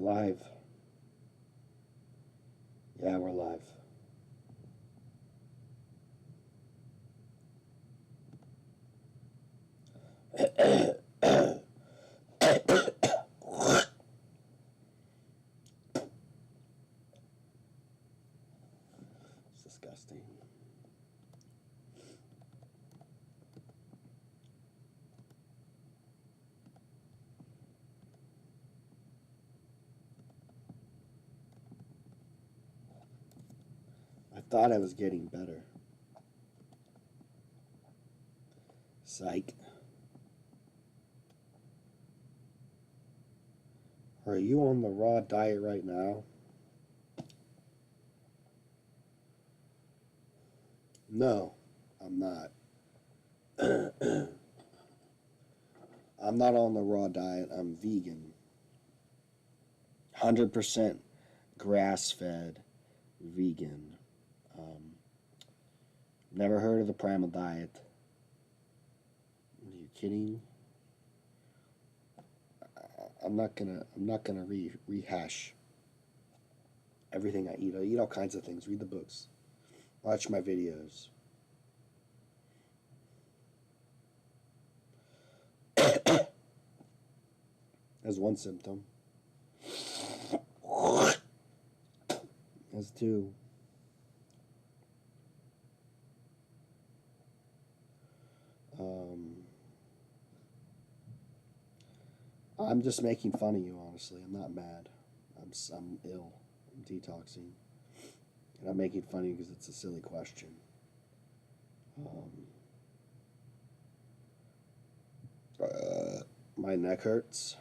We live? Yeah, we're live. It's disgusting. I thought I was getting better. Psych. Are you on the raw diet right now? No, I'm not. I'm not on the raw diet. I'm vegan. 100% grass-fed vegan. Never heard of the Primal diet. Are you kidding? I'm not gonna rehash everything I eat. I eat all kinds of things. Read the books. Watch my videos. That's one symptom. That's two. I'm just making fun of you, honestly. I'm not mad. I'm ill. I'm detoxing. And I'm making fun of you because it's a silly question. My neck hurts.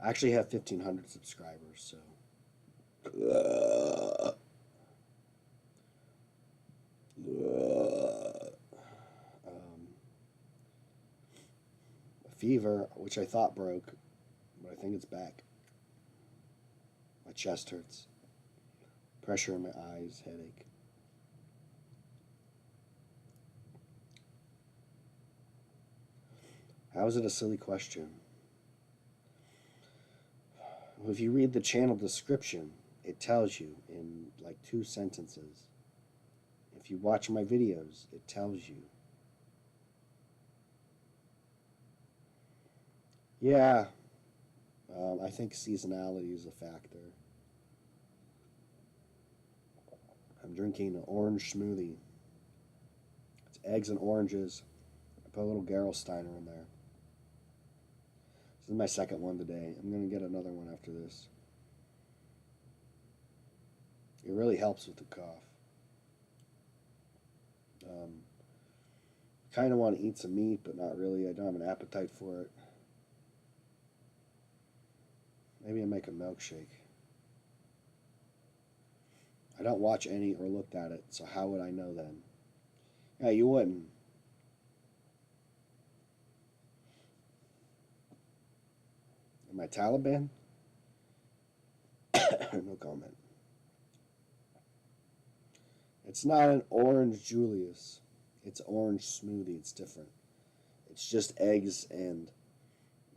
I actually have 1,500 subscribers, so... fever, which I thought broke, but I think it's back. My chest hurts. Pressure in my eyes, headache. How is it a silly question? Well, if you read the channel description, it tells you in like 2 sentences. If you watch my videos, it tells you. Yeah, I think seasonality is a factor. I'm drinking an orange smoothie. It's eggs and oranges. I put a little Gerolsteiner in there. This is my second one today. I'm going to get another one after this. It really helps with the cough. Kind of want to eat some meat, but not really. I don't have an appetite for it. Maybe I'll make a milkshake. I don't watch any or looked at it, so how would I know then? Yeah, you wouldn't. Am I Taliban? No comment. It's not an orange Julius. It's orange smoothie. It's different. It's just eggs and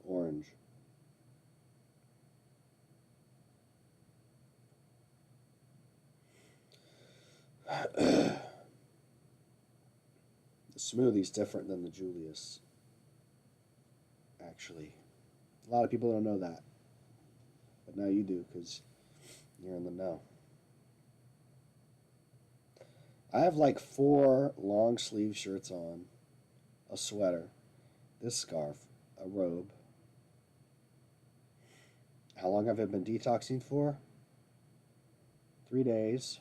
orange. The smoothie's different than the Julius. Actually, a lot of people don't know that, but now you do because you're in the know. I have like 4 long sleeve shirts on, a sweater, this scarf, a robe. How long have I been detoxing for? 3 days.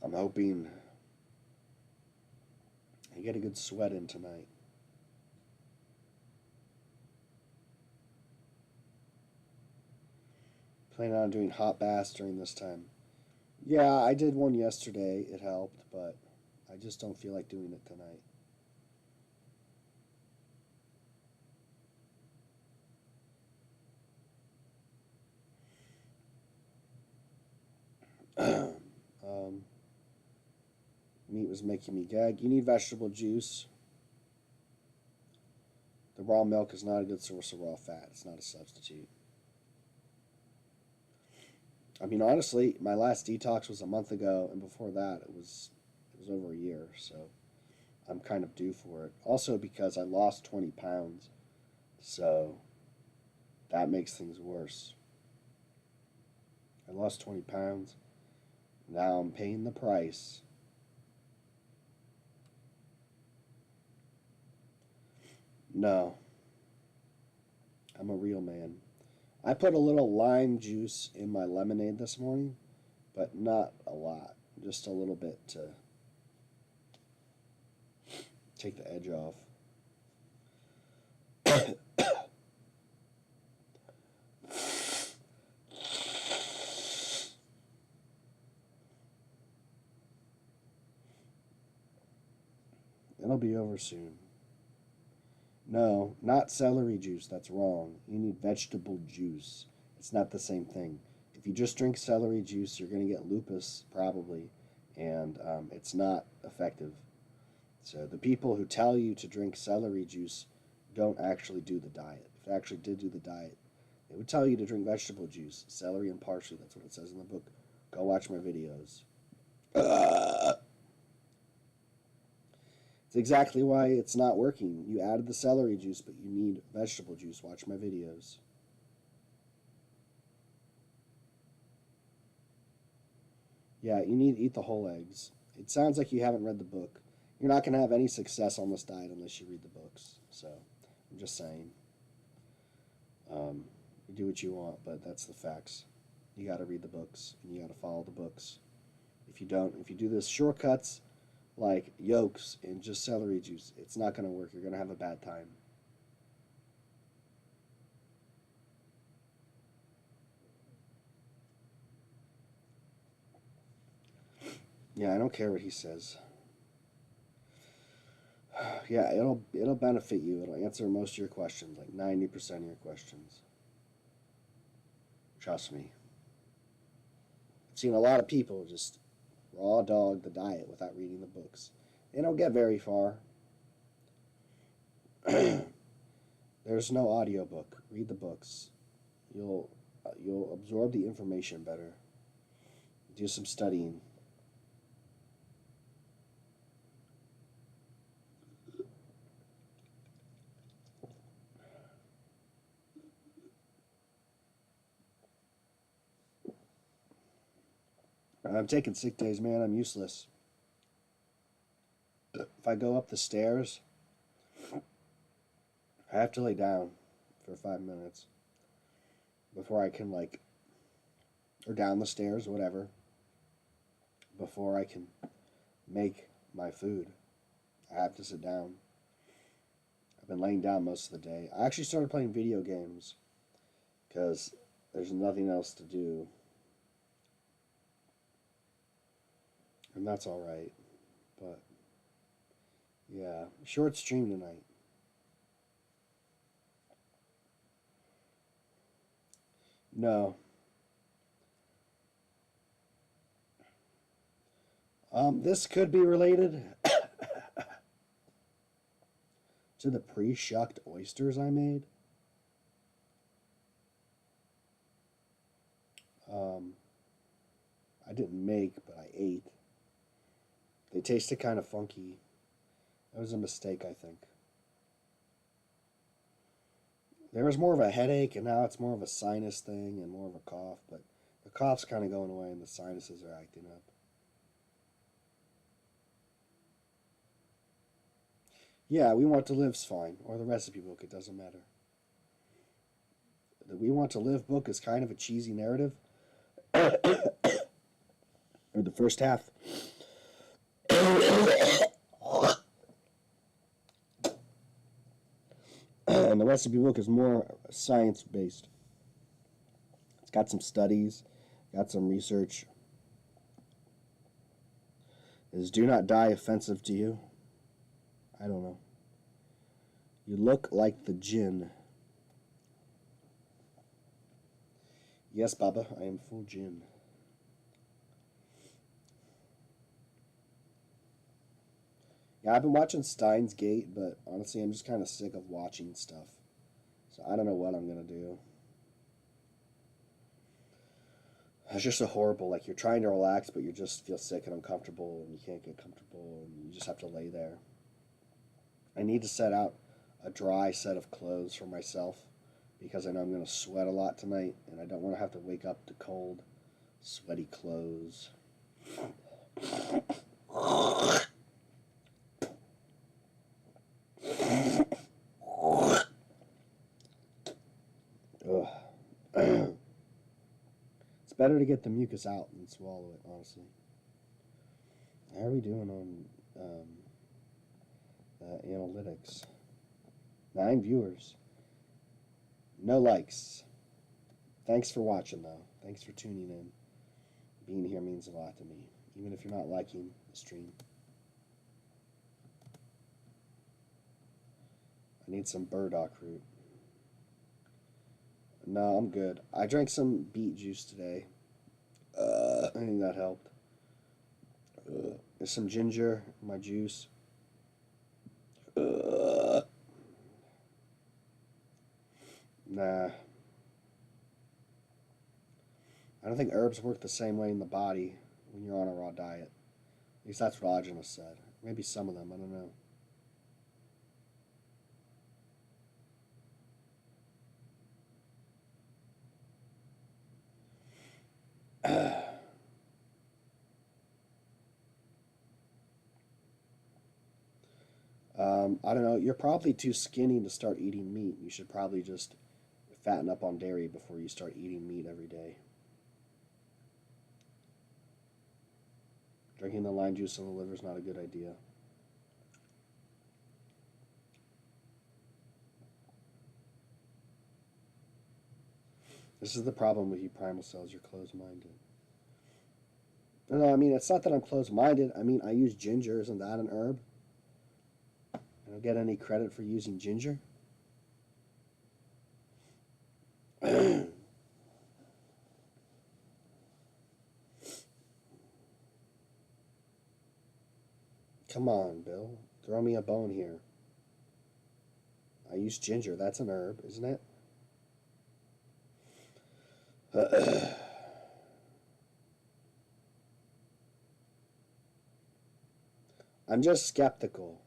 I'm hoping I get a good sweat in tonight. Planning on doing hot baths during this time. Yeah, I did one yesterday. It helped, but I just don't feel like doing it tonight. Meat was making me gag. You need vegetable juice. raw milk is not a good source of raw fat. It's not a substitute. I mean, honestly, my last detox was a month ago, and before that, it was over a year, so I'm kind of due for it. Also because I lost 20 pounds, so that makes things worse. I lost 20 pounds. Now I'm paying the price. No. I'm a real man. I put a little lime juice in my lemonade this morning, but not a lot. Just a little bit to take the edge off. It'll be over soon. No, not celery juice. That's wrong. You need vegetable juice. It's not the same thing. If you just drink celery juice, you're going to get lupus, probably, and it's not effective. So the people who tell you to drink celery juice don't actually do the diet. If they actually did do the diet, they would tell you to drink vegetable juice, celery and parsley. That's what it says in the book. Go watch my videos. It's exactly why it's not working. You added the celery juice, but you need vegetable juice. Watch my videos. Yeah, you need to eat the whole eggs. It sounds like you haven't read the book. You're not going to have any success on this diet unless you read the books. So, I'm just saying. You do what you want, but that's the facts. You got to read the books, and you got to follow the books. If you don't, if you do this shortcuts, like yolks and just celery juice, it's not going to work. You're going to have a bad time. Yeah, I don't care what he says. Yeah, it'll benefit you. It'll answer most of your questions, like 90% of your questions. Trust me. I've seen a lot of people just raw dog the diet without reading the books. They don't get very far. There's no audiobook. Read the books. You'll absorb the information better. Do some studying. I'm taking sick days, man. I'm useless. If I go up the stairs, I have to lay down for 5 minutes before I can, like, or down the stairs, whatever, before I can make my food. I have to sit down. I've been laying down most of the day. I actually started playing video games because there's nothing else to do. And that's alright. But, yeah. Short stream tonight. No. This could be related to the pre-shucked oysters I made. I didn't make, but I ate. They tasted kind of funky. That was a mistake, I think. There was more of a headache, and now it's more of a sinus thing and more of a cough, but the cough's kind of going away and the sinuses are acting up. Yeah, We Want to Live's fine, or the recipe book, it doesn't matter. The We Want to Live book is kind of a cheesy narrative. Or the first half. And the recipe book is more science-based. It's got some studies, got some research. Is do not die offensive to you? I don't know. You look like the djinn. Yes, Baba, I am full djinn. Yeah, I've been watching Steins Gate, but honestly, I'm just kind of sick of watching stuff. So I don't know what I'm gonna do. It's just so horrible. Like you're trying to relax, but you just feel sick and uncomfortable, and you can't get comfortable, and you just have to lay there. I need to set out a dry set of clothes for myself because I know I'm going to sweat a lot tonight, and I don't want to have to wake up to cold, sweaty clothes. Ugh. It's better to get the mucus out than swallow it, honestly. How are we doing on analytics? 9 viewers. No likes. Thanks for watching, though. Thanks for tuning in. Being here means a lot to me, even if you're not liking the stream. I need some burdock root. No, I'm good. I drank some beet juice today. I think that helped. There's some ginger in my juice. Nah. I don't think herbs work the same way in the body when you're on a raw diet. At least that's what Agenus said. Maybe some of them, I don't know. I don't know. You're probably too skinny to start eating meat. You should probably just fatten up on dairy before you start eating meat every day. Drinking the lime juice in the liver is not a good idea. This is the problem with you primal cells. You're closed-minded. No, I mean, it's not that I'm closed-minded. I mean, I use ginger. Isn't that an herb? I don't get any credit for using ginger. Come on, Bill. Throw me a bone here. I use ginger. That's an herb, isn't it? I'm just skeptical.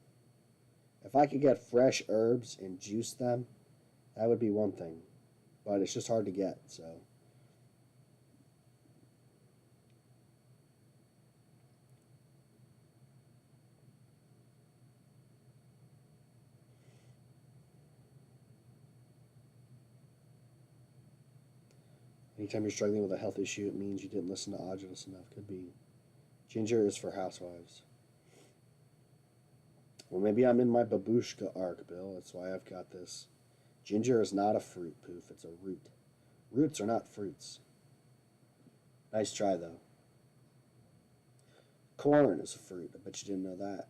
If I could get fresh herbs and juice them, that would be one thing. But it's just hard to get, so. Anytime you're struggling with a health issue, it means you didn't listen to Agenus enough. Could be. Ginger is for housewives. Well, maybe I'm in my babushka arc, Bill. That's why I've got this. Ginger is not a fruit, Poof. It's a root. Roots are not fruits. Nice try, though. Corn is a fruit. I bet you didn't know that.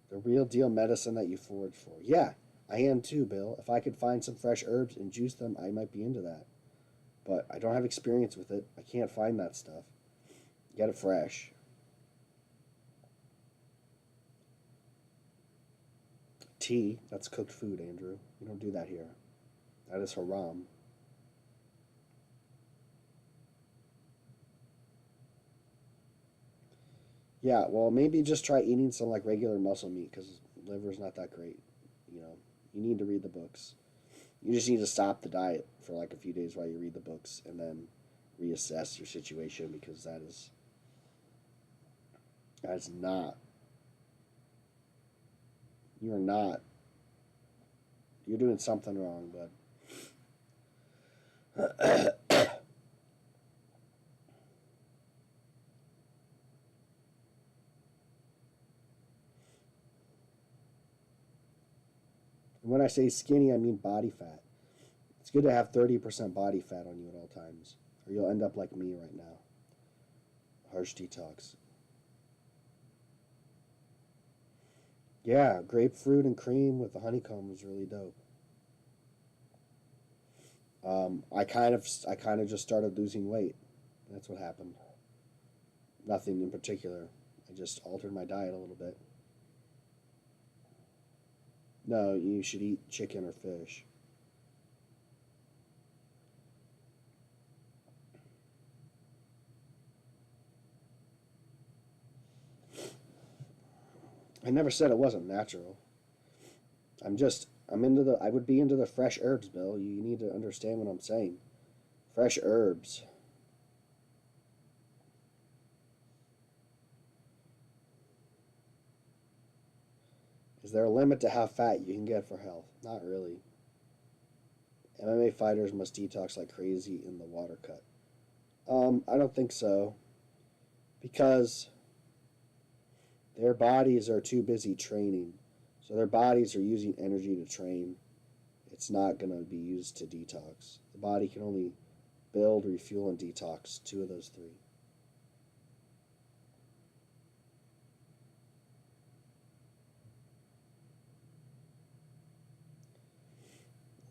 The real deal medicine that you forage for. Yeah, I am too, Bill. If I could find some fresh herbs and juice them, I might be into that. But I don't have experience with it. I can't find that stuff. Get it fresh. Tea, that's cooked food, Andrew. We don't do that here. That is haram. Yeah, well, maybe just try eating some like regular muscle meat because liver's not that great. You know, you need to read the books. You just need to stop the diet for like a few days while you read the books and then reassess your situation because that is not. You're not. You're doing something wrong, bud. And when I say skinny, I mean body fat. It's good to have 30% body fat on you at all times, or you'll end up like me right now. Harsh detox. Yeah, grapefruit and cream with the honeycomb was really dope. I kind of just started losing weight. That's what happened. Nothing in particular. I just altered my diet a little bit. No, you should eat chicken or fish. I never said it wasn't natural. I would be into the fresh herbs, Bill. You need to understand what I'm saying. Fresh herbs. Is there a limit to how fat you can get for health? Not really. MMA fighters must detox like crazy in the water cut. I don't think so. Because their bodies are too busy training. So their bodies are using energy to train. It's not going to be used to detox. The body can only build, refuel, and detox. 2 of those 3.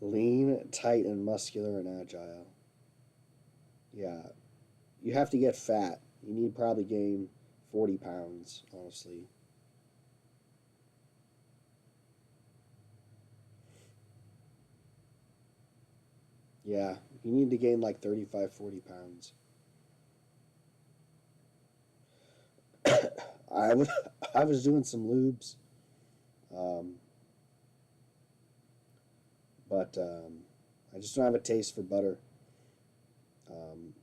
Lean, tight, and muscular and agile. Yeah. You have to get fat. You need probably gain 40 pounds, honestly. Yeah, you need to gain like 35, 40 pounds. I was I was doing some lubes, um, but I just don't have a taste for butter. Um,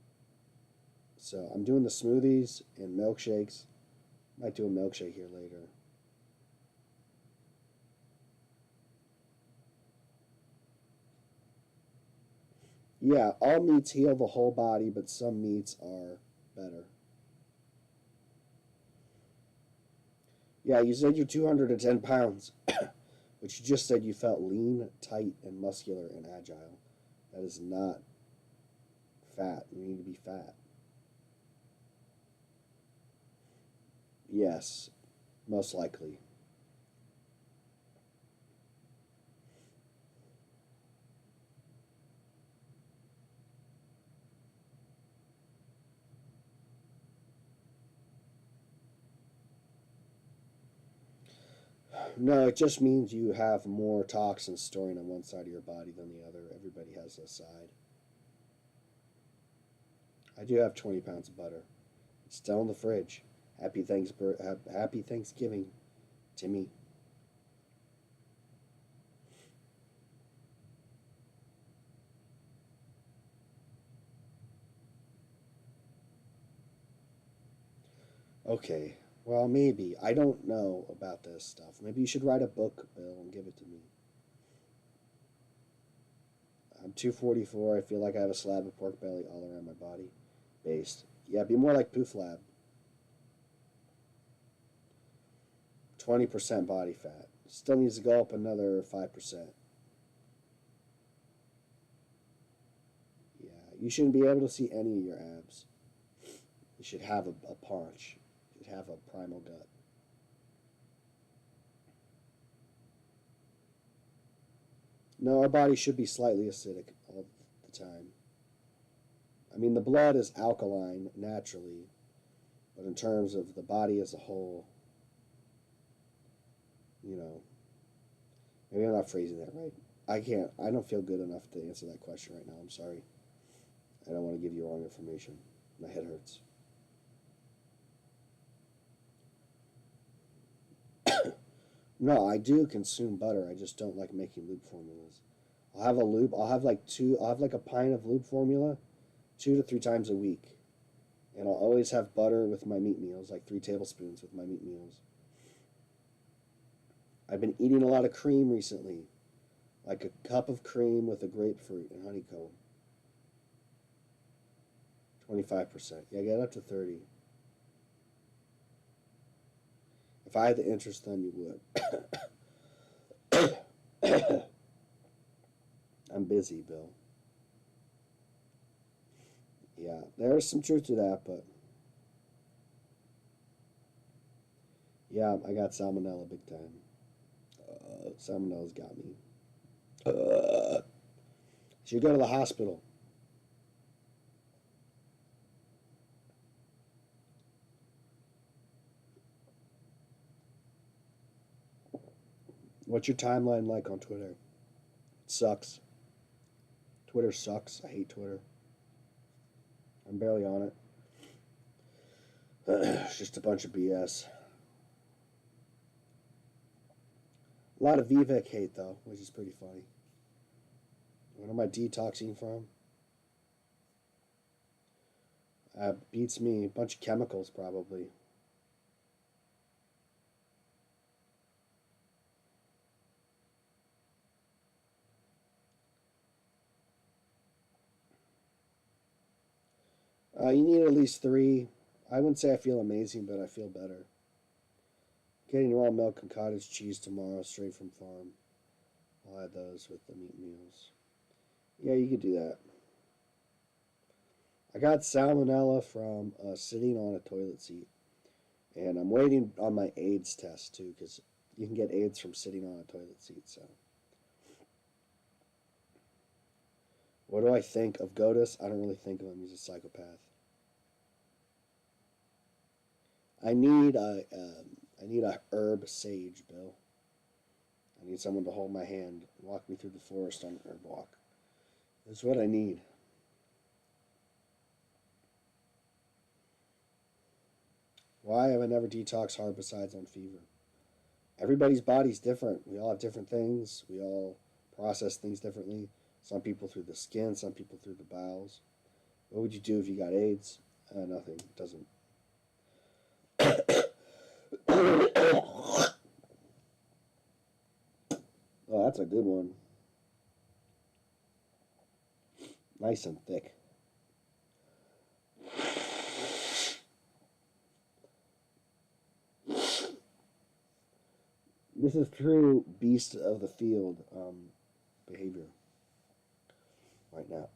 so I'm doing the smoothies and milkshakes. Might do a milkshake here later. Yeah, all meats heal the whole body, but some meats are better. Yeah, you said you're 210 pounds, but you just said you felt lean, tight, and muscular and agile. That is not fat. You need to be fat. Yes, most likely. No, it just means you have more toxins storing on one side of your body than the other. Everybody has a side. I do have 20 pounds of butter. It's still in the fridge. Happy Thanksgiving, Timmy. Okay, well, maybe. I don't know about this stuff. Maybe you should write a book, Bill, and give it to me. I'm 244. I feel like I have a slab of pork belly all around my body. Based. Yeah, be more like Poof Lab. 20% body fat. Still needs to go up another 5%. Yeah, you shouldn't be able to see any of your abs. You should have a paunch. You should have a primal gut. No, our body should be slightly acidic all the time. I mean, the blood is alkaline naturally, but in terms of the body as a whole, you know, maybe I'm not phrasing that right. I don't feel good enough to answer that question right now. I'm sorry. I don't want to give you wrong information. My head hurts. No, I do consume butter. I just don't like making lube formulas. I'll have a lube. I'll have like a pint of lube formula 2 to 3 times a week. And I'll always have butter with my meat meals, like 3 tablespoons with my meat meals. I've been eating a lot of cream recently, like a cup of cream with a grapefruit and honeycomb. 25%. Yeah, get up to 30. If I had the interest, then you would. I'm busy, Bill. Yeah, there is some truth to that, but yeah, I got salmonella big time. Salmonella's got me. Should go to the hospital. What's your timeline like on Twitter? It sucks. Twitter sucks. I hate Twitter. I'm barely on it. It's just a bunch of BS. A lot of Vivek hate, though, which is pretty funny. What am I detoxing from? Beats me. A bunch of chemicals, probably. You need at least 3. I wouldn't say I feel amazing, but I feel better. Getting raw milk and cottage cheese tomorrow, straight from farm. I'll add those with the meat meals. Yeah, you could do that. I got salmonella from sitting on a toilet seat. And I'm waiting on my AIDS test, too, because you can get AIDS from sitting on a toilet seat, so. What do I think of Godus? I don't really think of him. He's a psychopath. I need a herb sage, Bill. I need someone to hold my hand, walk me through the forest on an herb walk. That's what I need. Why have I never detoxed hard besides on fever? Everybody's body's different. We all have different things. We all process things differently. Some people through the skin, some people through the bowels. What would you do if you got AIDS? Nothing. It doesn't. Oh, that's a good one. Nice and thick. This is true beast of the field behavior right now.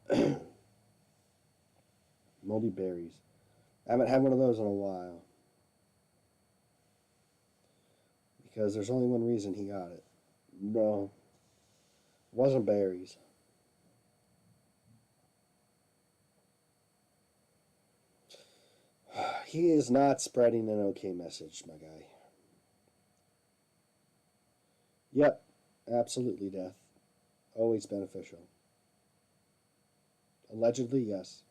Moldy berries. I haven't had one of those in a while. Because there's only one reason he got it. No. It wasn't berries. He is not spreading an okay message, my guy. Yep, absolutely death. Always beneficial. Allegedly, yes.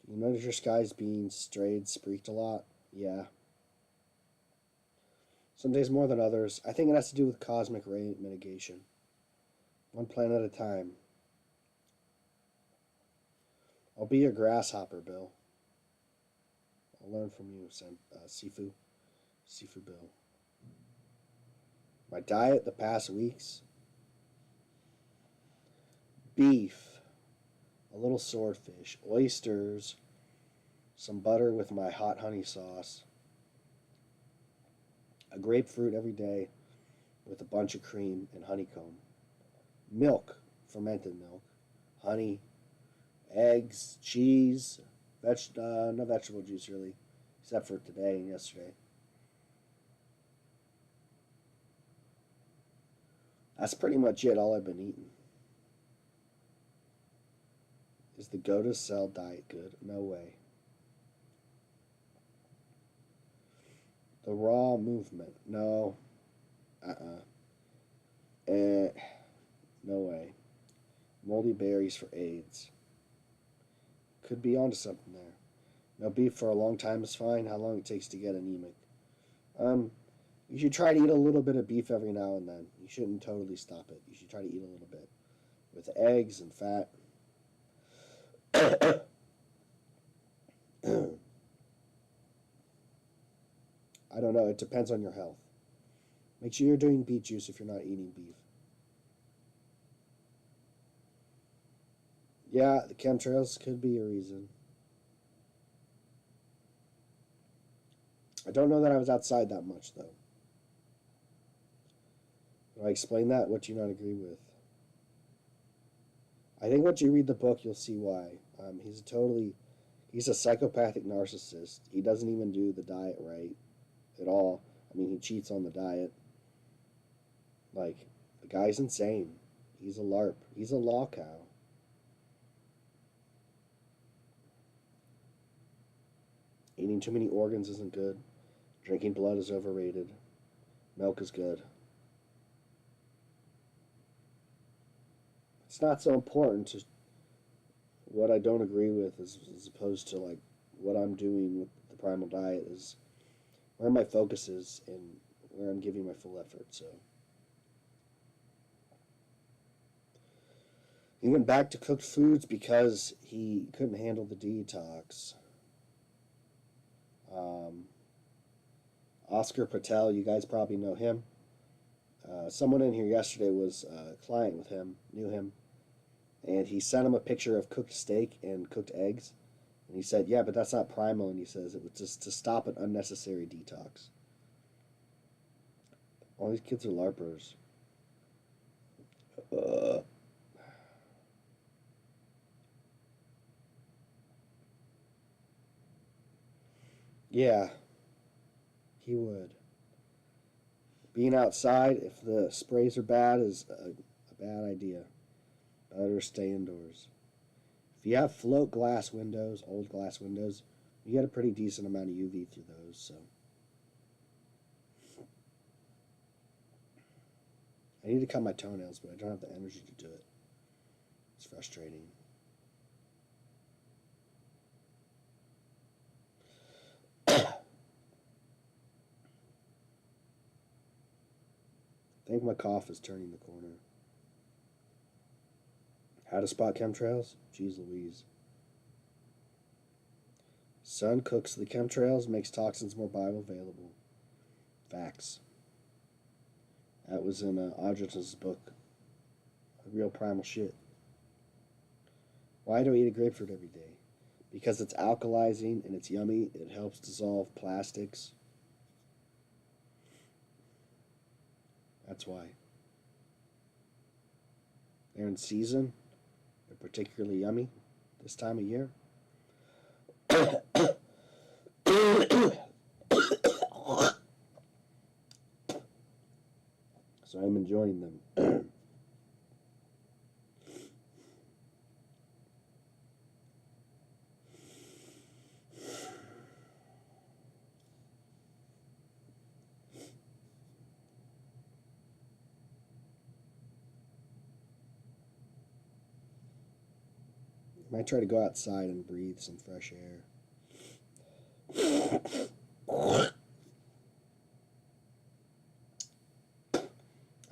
Do you notice your skies being strayed, spreaked a lot? Yeah. Some days more than others. I think it has to do with cosmic ray mitigation. One plant at a time. I'll be your grasshopper, Bill. I'll learn from you, Sifu. Sifu Bill. My diet the past weeks. Beef. A little swordfish. Oysters. Some butter with my hot honey sauce. A grapefruit every day with a bunch of cream and honeycomb. Milk. Fermented milk. Honey. Eggs. Cheese. No vegetable juice, really. Except for today and yesterday. That's pretty much it, all I've been eating. Is the go to cell diet good? No way. The raw movement? No. No way. Moldy berries for AIDS. Could be onto something there. No beef for a long time is fine. How long it takes to get anemic? You should try to eat a little bit of beef every now and then. You shouldn't totally stop it. You should try to eat a little bit. With eggs and fat. I don't know. It depends on your health. Make sure you're doing beet juice if you're not eating beef. Yeah, the chemtrails could be a reason. I don't know that I was outside that much, though. When I explain that, what do you not agree with? I think once you read the book, you'll see why. He's a psychopathic narcissist. He doesn't even do the diet right at all. I mean, he cheats on the diet. Like, the guy's insane. He's a LARP. He's a law cow. Eating too many organs isn't good. Drinking blood is overrated. Milk is good. it's not so important to what I don't agree with as opposed to like what I'm doing with the primal diet is where my focus is and where I'm giving my full effort. So he went back to cooked foods because he couldn't handle the detox. Oscar Patel, you guys probably know him. Someone in here yesterday was a client with him, knew him, and he sent him a picture of cooked steak and cooked eggs. And he said, yeah, but that's not primal. And he says it was just to stop an unnecessary detox. All these kids are LARPers. Yeah, he would. Being outside, if the sprays are bad, is a bad idea. Better stay indoors. If you have float glass windows, old glass windows, you get a pretty decent amount of UV through those. So I need to cut my toenails, but I don't have the energy to do it. It's frustrating. I think my cough is turning the corner. How to spot chemtrails? Jeez Louise. Sun cooks the chemtrails, makes toxins more bioavailable. Facts. That was in Audrey's book. Real primal shit. Why do I eat a grapefruit every day? Because it's alkalizing and it's yummy. It helps dissolve plastics. That's why. They're in season. They're particularly yummy this time of year. So I'm enjoying them. Might try to go outside and breathe some fresh air.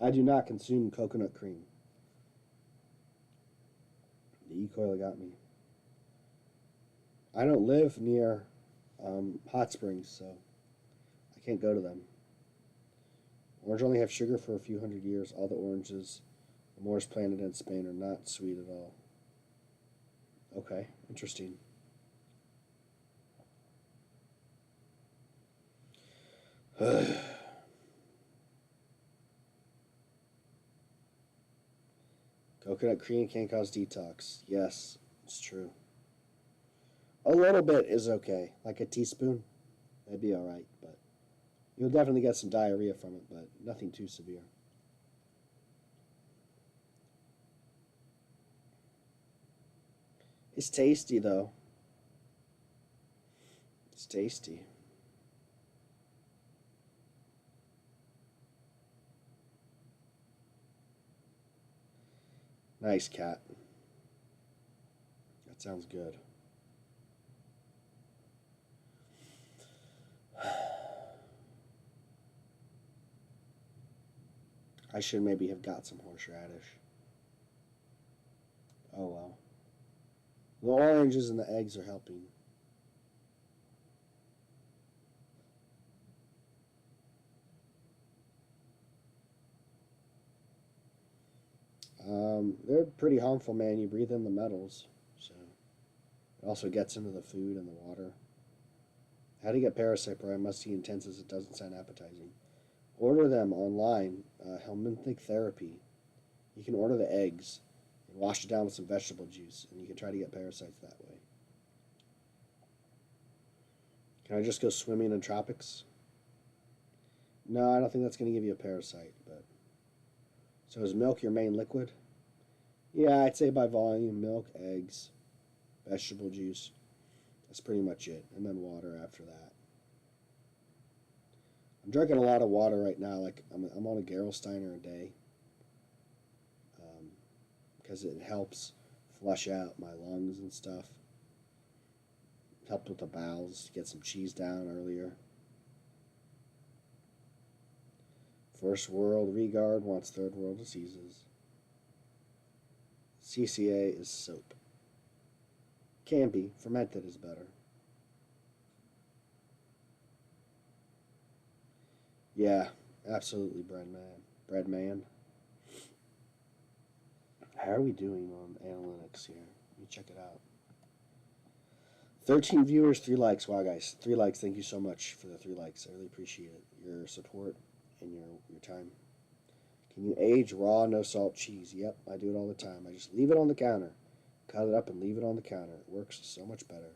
I do not consume coconut cream. The E. coli got me. I don't live near hot springs, so I can't go to them. Orange only have sugar for a few hundred years. All the oranges the Moors planted in Spain are not sweet at all. Okay, interesting. Coconut cream can cause detox. Yes, it's true. A little bit is okay. Like a teaspoon, that'd be alright. But you'll definitely get some diarrhea from it, but nothing too severe. It's tasty, though. It's tasty. Nice, cat. That sounds good. I should maybe have got some horseradish. Oh well. The oranges and the eggs are helping. They're pretty harmful, man. You breathe in the metals, so it also gets into the food and the water. How to get parasite prime? Must be intense as it doesn't sound appetizing. Order them online. Helminthic therapy. You can order the eggs and wash it down with some vegetable juice, and you can try to get parasites that way. Can I just go swimming in tropics? No, I don't think that's going to give you a parasite. But so is milk your main liquid? Yeah, I'd say by volume, milk, eggs, vegetable juice. That's pretty much it. And then water after that. I'm drinking a lot of water right now. Like I'm on a Gerolsteiner a day. because it helps flush out my lungs and stuff. It helped with the bowels to get some cheese down earlier. First world regard wants third world diseases. CCA is soap. Can be. Fermented is better. Yeah, absolutely, bread man. Bread man. How are we doing on analytics here? Let me check it out. 13 viewers, 3 likes. Wow, guys. 3 likes. Thank you so much for the 3 likes. I really appreciate it. Your support and your time. Can you age raw, no salt cheese? Yep, I do it all the time. I just leave it on the counter. Cut it up and leave it on the counter. It works so much better.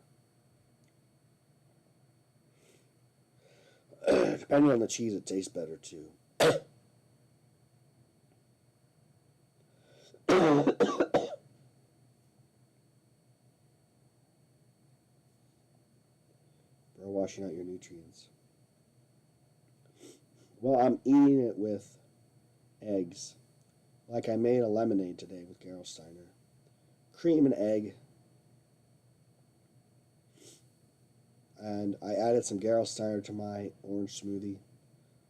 Depending on the cheese, it tastes better too. Bro, washing out your nutrients. Well, I'm eating it with eggs. Like I made a lemonade today with Gerolsteiner. Cream and egg. And I added some Gerolsteiner to my orange smoothie.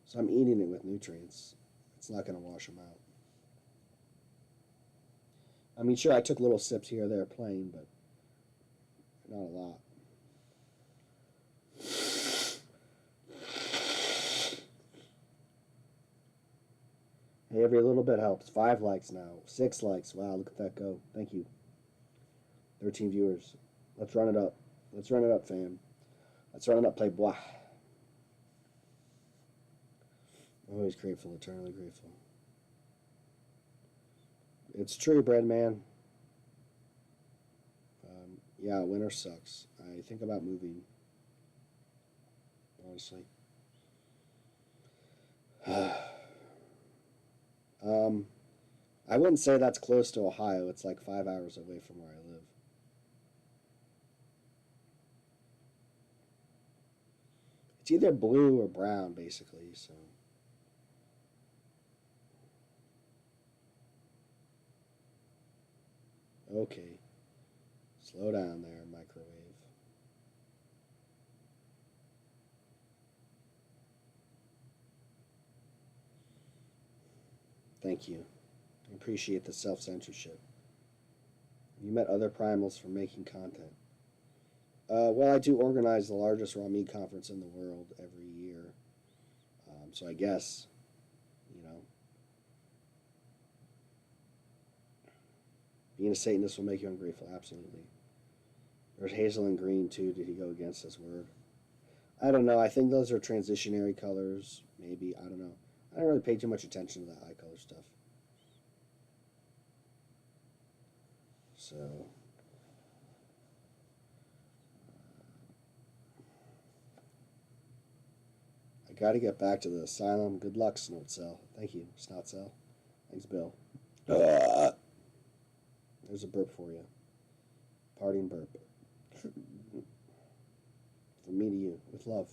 So I'm eating it with nutrients. It's not going to wash them out. I mean, sure, I took little sips here or there plain, but not a lot. Hey, every little bit helps. 5 likes now. 6 likes. Wow, look at that go. Thank you. 13 viewers. Let's run it up. Let's run it up, fam. Let's run it up, playboy. Always grateful, eternally grateful. It's true, bread man. Yeah, winter sucks. I think about moving. Honestly. I wouldn't say that's close to Ohio. It's like 5 hours away from where I live. It's either blue or brown, basically, so. Okay. Slow down there, microwave. Thank you. I appreciate the self-censorship. You met other primals for making content. Well, I do organize the largest raw meat conference in the world every year. So I guess, you know, being a Satanist will make you ungrateful. Absolutely. There's hazel and green, too. Did he go against this word? I don't know. I think those are transitionary colors. Maybe. I don't know. I don't really pay too much attention to that eye color stuff. So, I got to get back to the asylum. Good luck, Snotcell. Thank you, Snotcell. Thanks, Bill. There's a burp for you. Parting burp. From me to you, with love.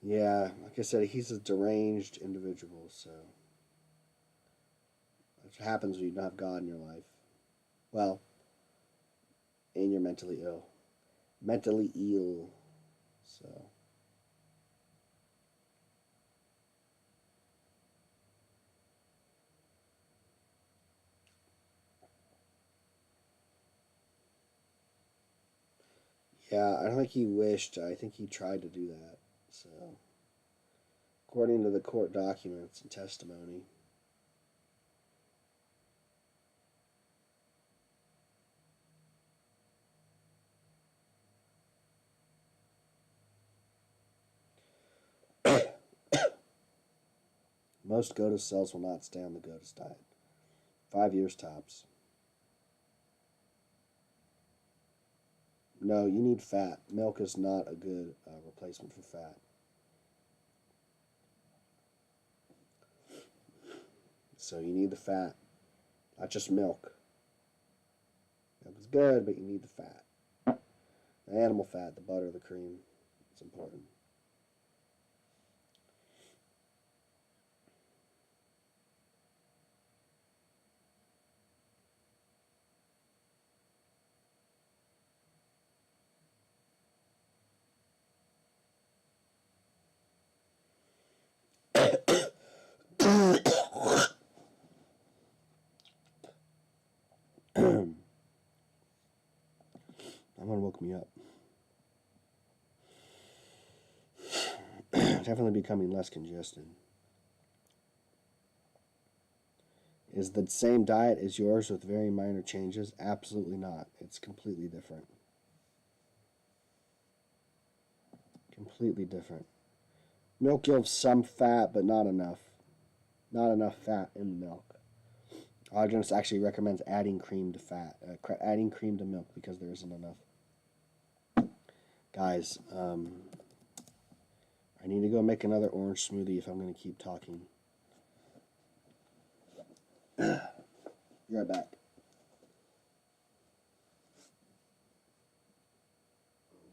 Yeah, like I said, he's a deranged individual, so that's what happens when you don't have God in your life. Well, and you're mentally ill. Mentally ill. So. Yeah, I don't think he wished. I think he tried to do that. So, according to the court documents and testimony. Most GOTUS cells will not stay on the GOTUS diet. 5 years tops. No, you need fat. Milk is not a good replacement for fat. So you need the fat, not just milk. Milk is good, but you need the fat. The animal fat, the butter, the cream. That's important. That one woke me up. Definitely becoming less congested. Is the same diet as yours with very minor changes? Absolutely not. It's completely different. Completely different. Milk gives some fat, but not enough. Not enough fat in the milk. Allergenist actually recommends adding cream to fat, adding cream to milk because there isn't enough. Guys, I need to go make another orange smoothie if I'm going to keep talking. Be right back.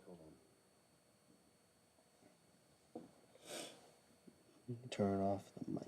Hold on. Turn off the mic.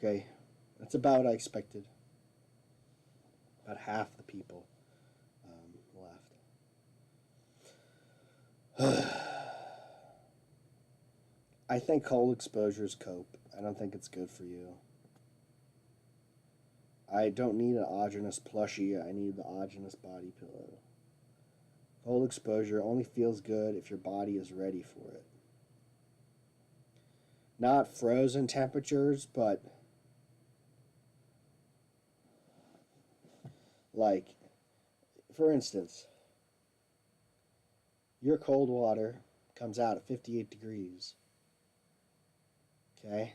Okay, that's about what I expected. About half the people left. I think cold exposures cope. I don't think it's good for you. I don't need an autogenous plushie. I need the autogenous body pillow. Cold exposure only feels good if your body is ready for it. Not frozen temperatures, but like, for instance, your cold water comes out at 58 degrees. Okay?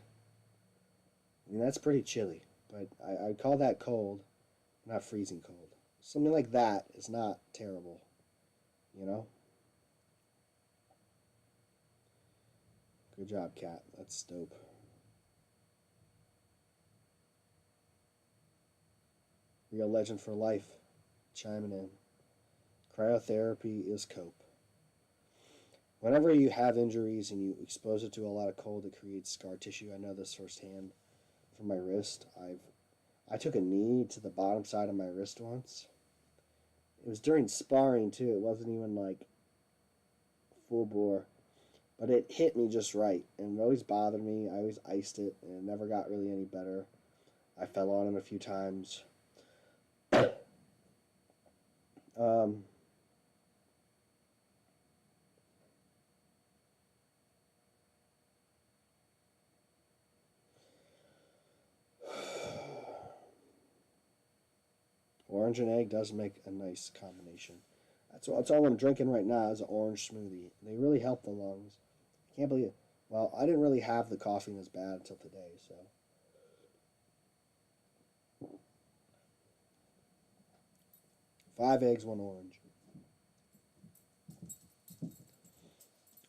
I mean, that's pretty chilly, but I'd call that cold, not freezing cold. Something like that is not terrible, you know? Good job, Cat. That's dope. Real legend for life. Chiming in. Cryotherapy is cope. Whenever you have injuries and you expose it to a lot of cold, it creates scar tissue. I know this firsthand from my wrist. I took a knee to the bottom side of my wrist once. It was during sparring too. It wasn't even like full bore. But it hit me just right, and it always bothered me. I always iced it, and it never got really any better. I fell on it a few times. Orange and egg does make a nice combination. That's all I'm drinking right now is an orange smoothie. They really help the lungs. I can't believe it. Well, I didn't really have the coughing as bad until today, so. 5 eggs, 1 orange.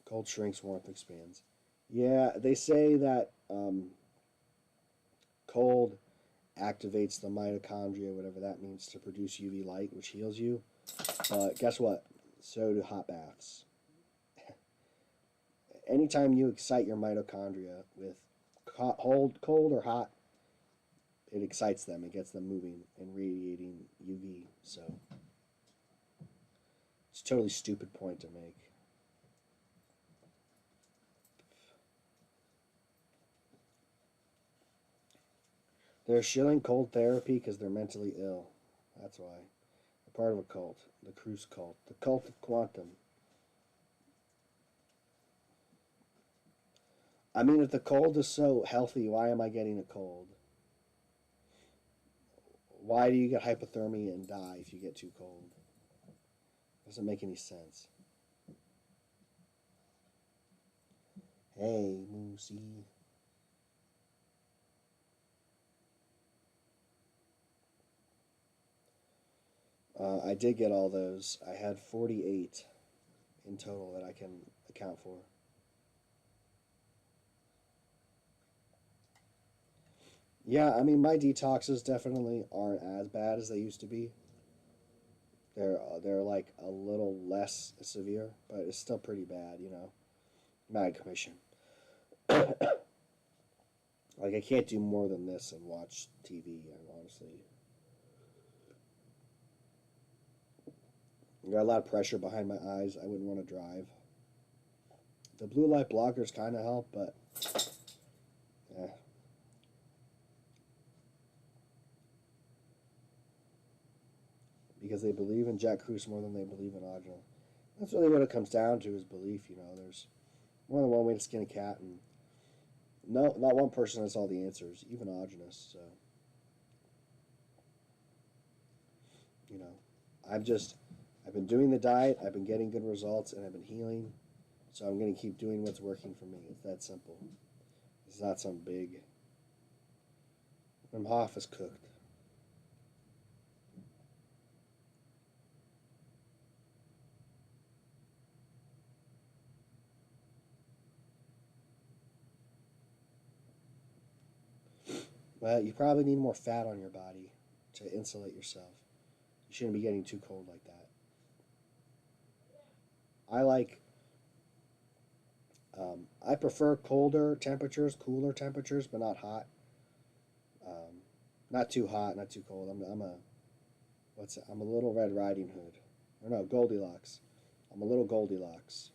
Cold shrinks, warmth expands. Yeah, they say that cold activates the mitochondria, whatever that means, to produce UV light, which heals you. But guess what? So do hot baths. Anytime you excite your mitochondria with cold or hot, it excites them. It gets them moving and radiating UV. So it's a totally stupid point to make. They're shilling cold therapy because they're mentally ill. That's why. They're part of a cult. The Cruise cult. The cult of quantum. I mean, if the cold is so healthy, why am I getting a cold? Why do you get hypothermia and die if you get too cold? Doesn't make any sense. Hey, Moosey. I did get all those. I had 48 in total that I can account for. Yeah, I mean, my detoxes definitely aren't as bad as they used to be. They're like a little less severe, but it's still pretty bad, you know. Mad commission. Like, I can't do more than this and watch TV, honestly. I got a lot of pressure behind my eyes. I wouldn't want to drive. The blue light blockers kind of help, but yeah. Because they believe in Jack Cruz more than they believe in Agile. That's really what it comes down to, is belief, you know. There's more than one way to skin a cat, and no, not one person has all the answers, even Aginus, so. You know, I've been doing the diet, I've been getting good results, and I've been healing, so I'm going to keep doing what's working for me. It's that simple. It's not some big. Wim Hof is cooked. Well, you probably need more fat on your body to insulate yourself. You shouldn't be getting too cold like that. I prefer colder temperatures, cooler temperatures, but not hot. Not too hot, not too cold. I'm a what's it? I'm a little Red Riding Hood. Or no, Goldilocks. I'm a little Goldilocks.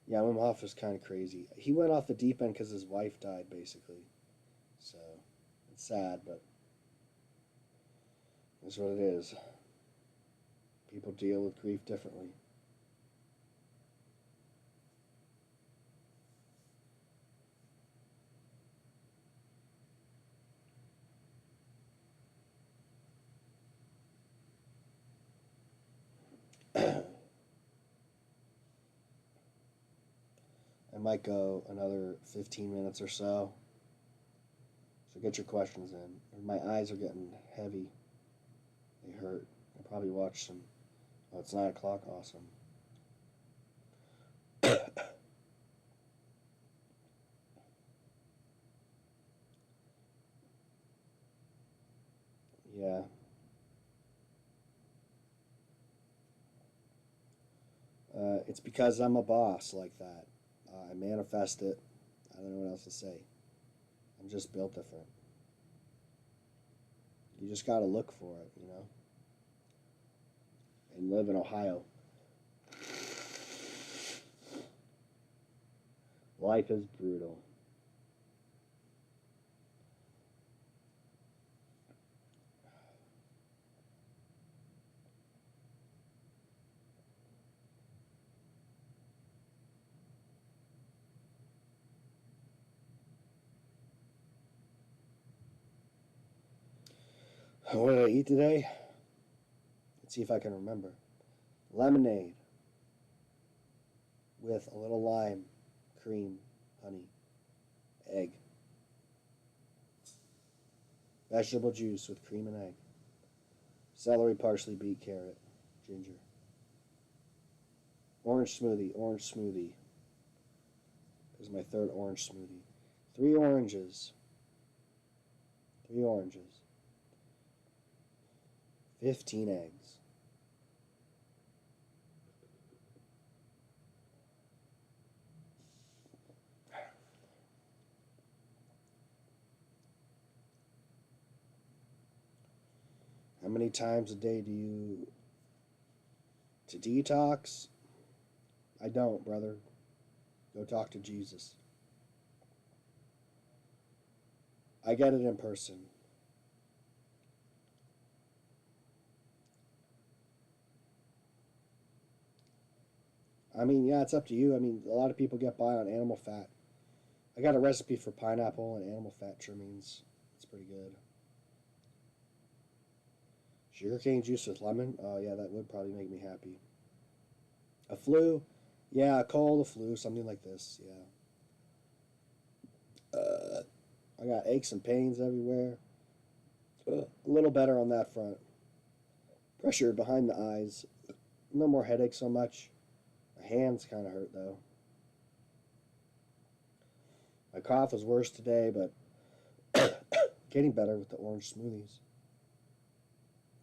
Yeah, Wim Hof is kind of crazy. He went off the deep end because his wife died, basically. So it's sad, but that's what it is. People deal with grief differently. I might go another 15 minutes or so. So get your questions in. My eyes are getting heavy. They hurt. I'll probably watch some. Oh, it's 9 o'clock. Awesome. Yeah. It's because I'm a boss like that. I manifest it. I don't know what else to say. I'm just built different. You just got to look for it, you know? And live in Ohio. Life is brutal. What did I eat today? Let's see if I can remember. Lemonade with a little lime, cream, honey, egg. Vegetable juice with cream and egg. Celery, parsley, beet, carrot, ginger. Orange smoothie, orange smoothie. This is my third orange smoothie. 3 oranges. 3 oranges. 15 eggs. How many times a day do you to detox? I don't, brother. Go talk to Jesus. I get it in person. I mean, yeah, it's up to you. I mean, a lot of people get by on animal fat. I got a recipe for pineapple and animal fat trimmings. It's pretty good. Sugarcane juice with lemon? Oh, yeah, that would probably make me happy. A flu? Yeah, a cold, a flu, something like this, yeah. I got aches and pains everywhere. A little better on that front. Pressure behind the eyes. No more headache so much. My hands kind of hurt, though. My cough was worse today, but getting better with the orange smoothies.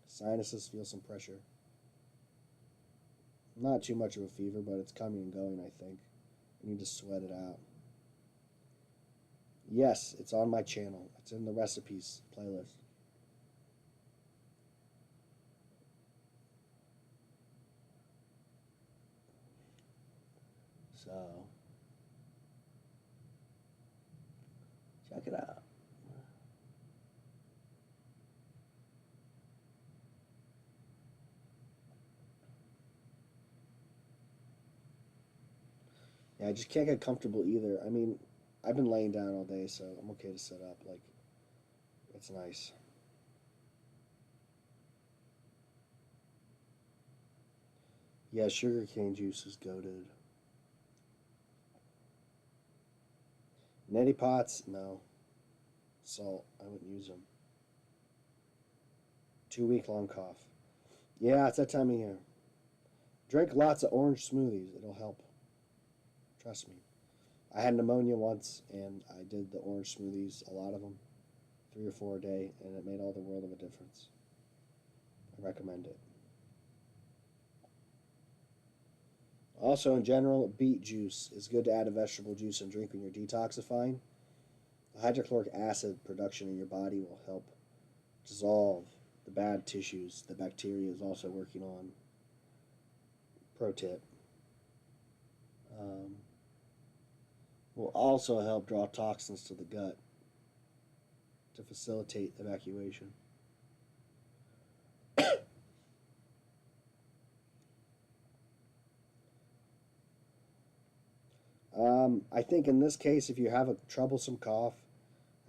Sinuses feel some pressure. Not too much of a fever, but it's coming and going, I think. I need to sweat it out. Yes, it's on my channel. It's in the recipes playlist. So, check it out. Yeah, I just can't get comfortable either. I mean, I've been laying down all day, so I'm okay to sit up. Like, it's nice. Yeah, sugarcane juice is goated. Neti pots? No. Salt. I wouldn't use them. 2 week long cough. Yeah, it's that time of year. Drink lots of orange smoothies. It'll help. Trust me. I had pneumonia once, and I did the orange smoothies, a lot of them, 3 or 4 a day, and it made all the world of a difference. I recommend it. Also, in general, beet juice is good to add a vegetable juice and drink when you're detoxifying. The hydrochloric acid production in your body will help dissolve the bad tissues the bacteria is also working on. Pro tip. Will also help draw toxins to the gut to facilitate evacuation. I think in this case, if you have a troublesome cough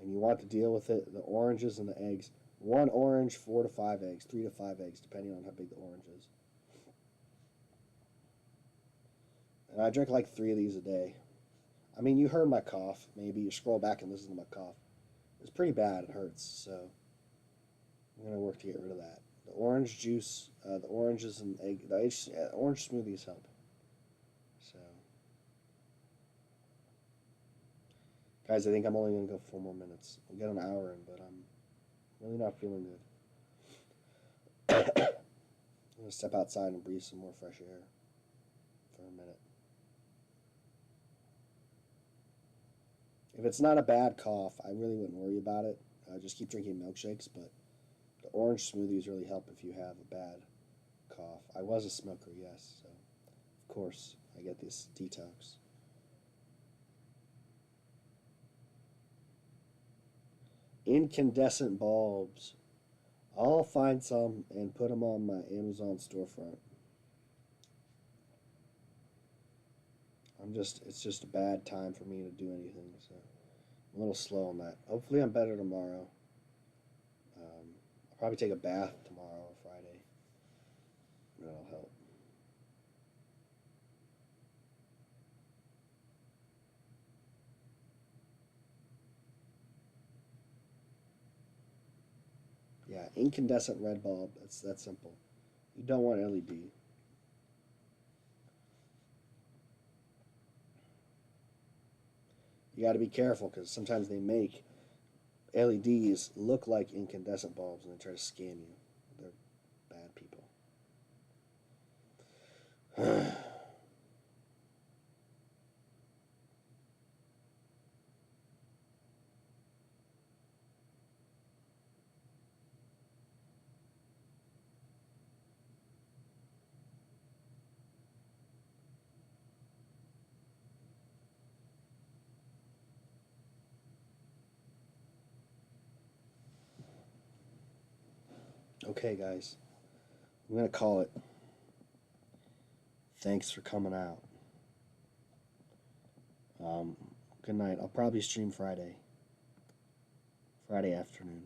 and you want to deal with it, the oranges and the eggs. 1 orange, 4 to 5 eggs, 3 to 5 eggs, depending on how big the orange is. And I drink like 3 of these a day. I mean, you heard my cough. Maybe you scroll back and listen to my cough. It's pretty bad. It hurts. So I'm going to work to get rid of that. The orange juice, the oranges and egg, orange smoothies help. So, guys, I think I'm only going to go 4 more minutes. We'll get an hour in, but I'm really not feeling good. I'm going to step outside and breathe some more fresh air for a minute. If it's not a bad cough, I really wouldn't worry about it. Just keep drinking milkshakes, but the orange smoothies really help if you have a bad cough. I was a smoker, yes, so of course I get this detox. Incandescent bulbs. I'll find some and put them on my Amazon storefront. It's just a bad time for me to do anything, so I'm a little slow on that. Hopefully I'm better tomorrow. I'll probably take a bath tomorrow or Friday. That'll help. Yeah, incandescent red bulb. That's that simple. You don't want LED. You got to be careful because sometimes they make LEDs look like incandescent bulbs and they try to scam you. They're bad people. Okay, guys. I'm going to call it. Thanks for coming out. Good night. I'll probably stream Friday afternoon.